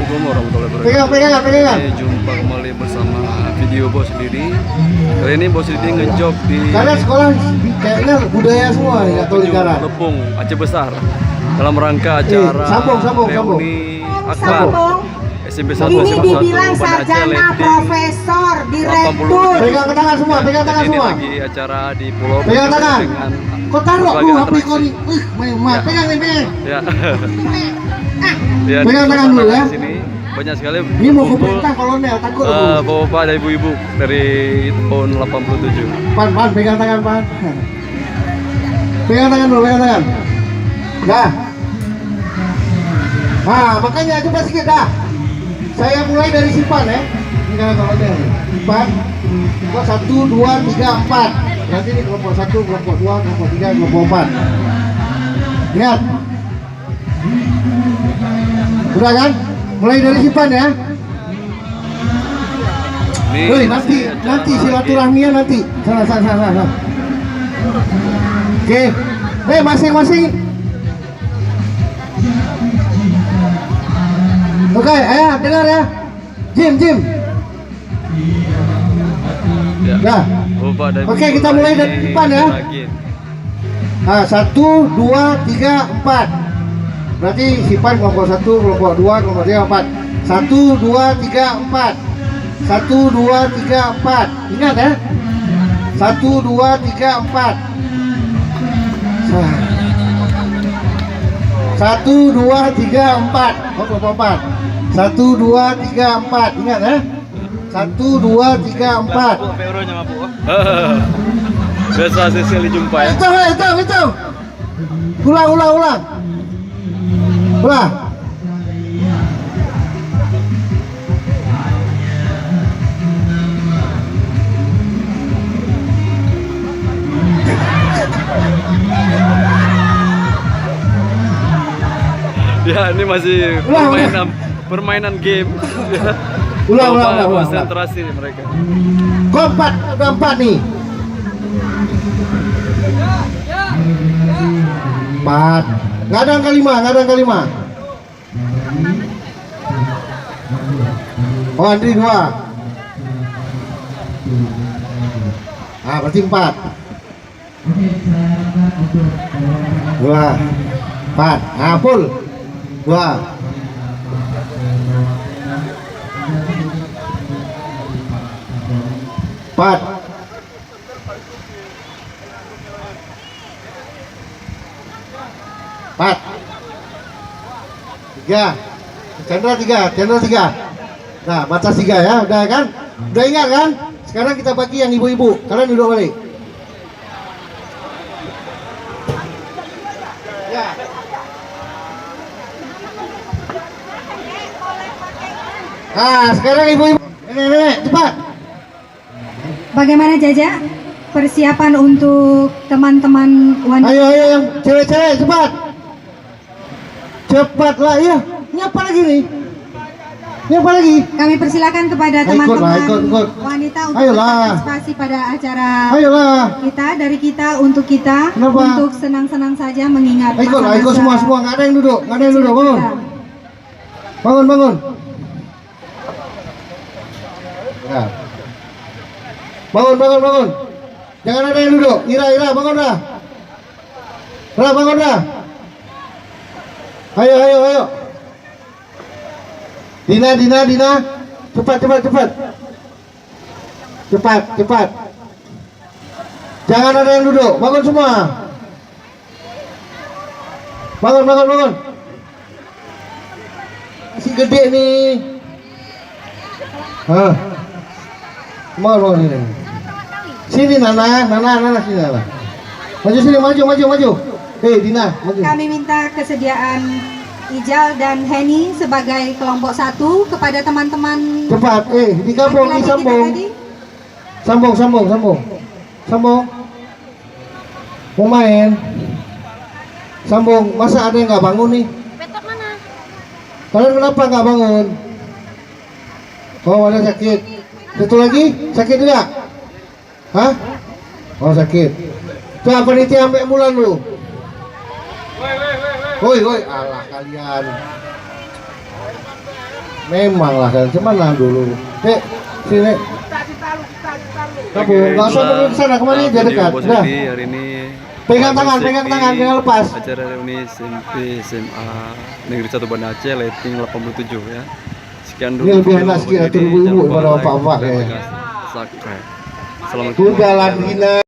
Assalamualaikum warahmatullahi wabarakatuh. Pegang. Jumpa kembali bersama video Bos Didi. Kali ini Bos Didi ngejob di Kalian sekolah kayaknya budaya semua nih, atau di Kara. Lepung, Aceh Besar. Dalam rangka acara sambung. reuni akbar SMP 1 Ini SMP 1 dibilang Banda Aceh sarjana Letting profesor 80. direktur. Pegang tangan semua. Jadi ini lagi acara di Pulau Pegang Belitung tangan. dengan Kau taruh berbagai HP atraksi. kau nih. Ya. Pegang nih. Ya. Ya, Pegang tangan dulu ya. di sini banyak sekali Ini mau kumpul, perintah kolonel, takut aku. bapak-bapak dan ibu-ibu dari tahun 87. Pan, pegang tangan, Pan. Pegang tangan dulu, pegang tangan. Dah. Nah, makanya coba sedikit dah. Saya mulai dari simpan ya. Ini kan kolonel. Simpan. Kelompok 1, 2, 3, 4. Nanti ini kelompok 1, kelompok 2, kelompok 3, kelompok 4. Ingat. Sudah kan? Mulai dari simpan ya. Woi, nanti silaturahminya nanti. Sana. Oke. Masing-masing. Oke, ayo dengar ya. Jim. Ya. Dah. Bapak dan Oke, ibu kita mulai lagi dari depan ya. bagian. Nah, 1, 2, 3, 4. Berarti simpan kelompok 1, kelompok 2, kelompok 3, 4. 1, 2, 3, 4. 1, 2, 3, 4. Ingat ya. 1, 2, 3, 4. 1, 2, 3, 4. Oh, kelompok 4. 1, 2, 3, 4. Ingat ya. 1, 2, 3, 4. Biasa sekali jumpa ya. Itu. Ulang. Ya, ini masih permainan game. Ulang. Konsentrasi mereka. Kompak, udah 4 nih. 4. Nggak ada angka 5. Oh, Andri 2. Ah, berarti 4. 2. 4. Ah, full. 2. 4. 4. 3. Chandra 3. Nah, baca 3 ya, udah kan? Udah ingat kan? Sekarang kita bagi yang ibu-ibu. Kalian duduk balik. Ya. Nah, sekarang ibu-ibu. Nenek, cepat. Bagaimana Jaja? Persiapan untuk teman-teman wanita. Ayo yang cewek-cewek cepat. Cepatlah ya. Ini apa lagi nih? Ini apa lagi? Kami persilakan kepada teman-teman ikut. wanita untuk Ayolah. berpartisipasi pada acara Ayolah. kita, dari kita untuk kita. Kenapa? Untuk senang-senang saja mengingat Ikut masa-masa semua. Nggak ada yang duduk. Bangun. kita. Bangun. Ya. Bangun. Jangan ada yang duduk. Ira, bangun dah. Bangun dah. Ayo. Dina. Cepat. Jangan ada yang duduk. Bangun semua. Bangun. Masih gede nih. Bangun ini. Sini Nana sini Nana. Maju sini, maju. Dina, maju. Kami minta kesediaan Ijal dan Heni sebagai kelompok 1 kepada teman-teman Cepat, digabung, laki-laki kita disambung. tadi. Sambung. Mau main. Sambung. Masa ada yang nggak bangun nih? Petok mana? Kalian kenapa nggak bangun? Oh, ada sakit. Satu lagi, sakit juga? Hah? Oh, sakit. Coba panitia sampai bulan lu. Woi, alah kalian. Memang lah kan, cuman lah dulu. Sini. Kamu nggak usah pergi ke sana, kemana dia dekat. Bos Dah. Lidi hari ini Pegang tangan, jangan lepas. acara reuni SMP SMA Negeri 1 Banda Aceh rating 87 ya. Sekian dulu. Ini lebih video enak Bos sedikit Lidi. atur ibu-ibu Jangan lupa daripada like bapak-bapak dan ya. subscribe. Assalamualaikum Udah lah gila.